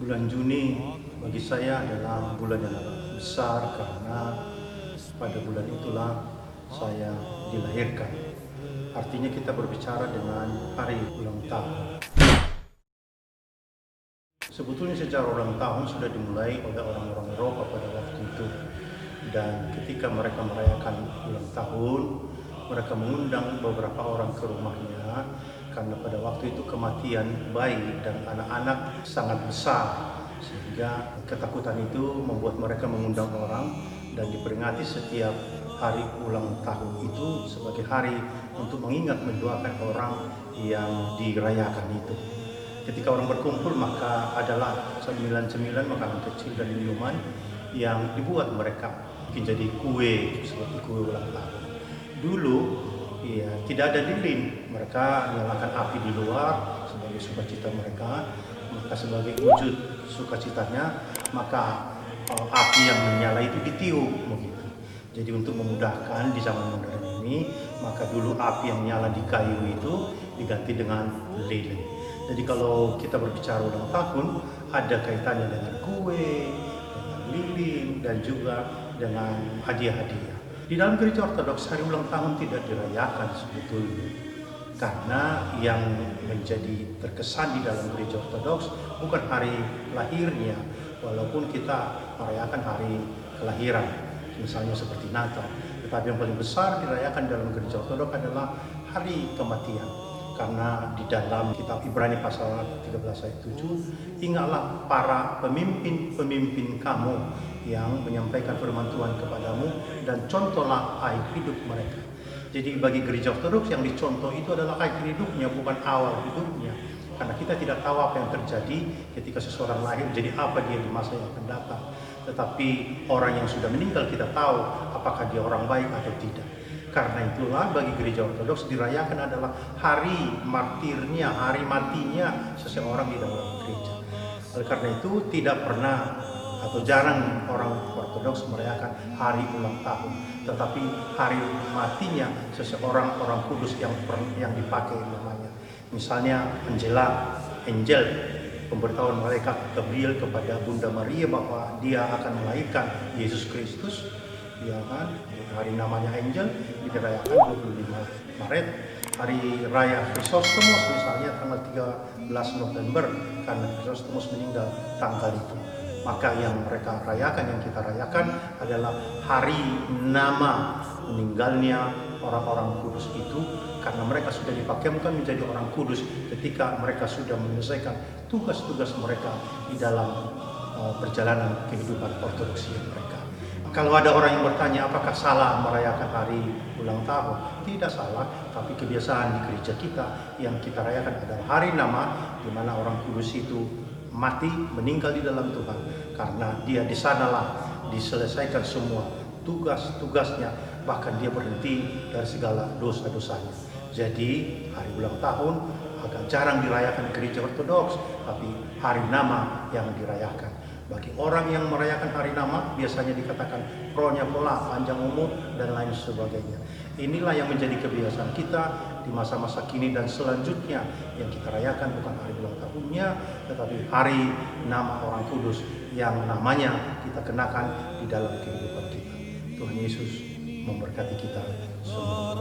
Bulan Juni bagi saya adalah bulan yang besar karena pada bulan itulah saya dilahirkan. Artinya kita berbicara dengan hari ulang tahun. Sebetulnya secara ulang tahun sudah dimulai oleh orang-orang Eropa pada waktu itu. Dan ketika mereka merayakan ulang tahun, mereka mengundang beberapa orang ke rumahnya karena pada waktu itu kematian bayi dan anak-anak sangat besar, sehingga ketakutan itu membuat mereka mengundang orang dan diperingati setiap hari ulang tahun itu sebagai hari untuk mengingat mendoakan orang yang dirayakan itu. Ketika orang berkumpul maka adalah cemilan-cemilan, makanan kecil dan minuman yang dibuat mereka, mungkin jadi kue seperti kue ulang tahun. Dulu ya tidak ada lilin, mereka menyalakan api di luar sebagai sukacita mereka. Maka sebagai wujud sukacitanya maka api yang menyala itu ditiup begitu. Jadi untuk memudahkan di zaman modern ini, maka dulu api yang menyala di kayu itu diganti dengan lilin. Jadi kalau kita berbicara ulang tahun, ada kaitannya dengan kue, dengan lilin, dan juga dengan hadiah-hadiah. Di dalam gereja Ortodoks, hari ulang tahun tidak dirayakan sebetulnya. Karena yang menjadi terkesan di dalam gereja Ortodoks bukan hari lahirnya, walaupun kita merayakan hari kelahiran, misalnya seperti Natal. Tetapi yang paling besar dirayakan dalam gereja Ortodoks adalah hari kematian. Karena di dalam kitab Ibrani pasal 13 ayat 7, ingatlah para pemimpin kamu yang menyampaikan firman Tuhan kepadamu dan contohlah air hidup mereka. Jadi bagi gereja Ortodoks yang dicontoh itu adalah air hidupnya, bukan awal hidupnya. Karena kita tidak tahu apa yang terjadi ketika seseorang lahir, jadi apa dia di masa yang akan datang. Tetapi orang yang sudah meninggal kita tahu apakah dia orang baik atau tidak. Karena itulah bagi gereja Ortodoks dirayakan adalah hari martirnya, hari matinya seseorang di dalam gereja. Oleh karena itu tidak pernah atau jarang orang Ortodoks merayakan hari ulang tahun, tetapi hari matinya seseorang, orang kudus yang dipakai namanya. Misalnya Angel, pemberitahuan malaikat Gabriel kepada Bunda Maria bahwa dia akan melahirkan Yesus Kristus, ya kan? Hari namanya Angel dirayakan 25 Maret. Hari raya Chrysostomus misalnya tanggal 13 November karena Chrysostomus meninggal tanggal itu. Maka yang mereka rayakan, yang kita rayakan adalah hari nama meninggalnya orang-orang kudus itu, karena mereka sudah dipakemkan menjadi orang kudus ketika mereka sudah menyelesaikan tugas-tugas mereka di dalam perjalanan kehidupan ortodoksi mereka. Kalau ada orang yang bertanya apakah salah merayakan hari ulang tahun, tidak salah, tapi kebiasaan di gereja kita yang kita rayakan adalah hari nama, di mana orang kudus itu mati, meninggal di dalam Tuhan, karena dia di sanalah diselesaikan semua tugas-tugasnya, bahkan dia berhenti dari segala dosa-dosanya. Jadi hari ulang tahun agak jarang dirayakan gereja Ortodoks, tapi hari nama yang dirayakan. Bagi orang yang merayakan hari nama biasanya dikatakan rohnya pola, panjang umur, dan lain sebagainya. Inilah yang menjadi kebiasaan kita di masa-masa kini dan selanjutnya. Yang kita rayakan bukan hari ulang tahunnya, tetapi hari nama orang kudus yang namanya kita kenakan di dalam kehidupan kita. Tuhan Yesus memberkati kita semua.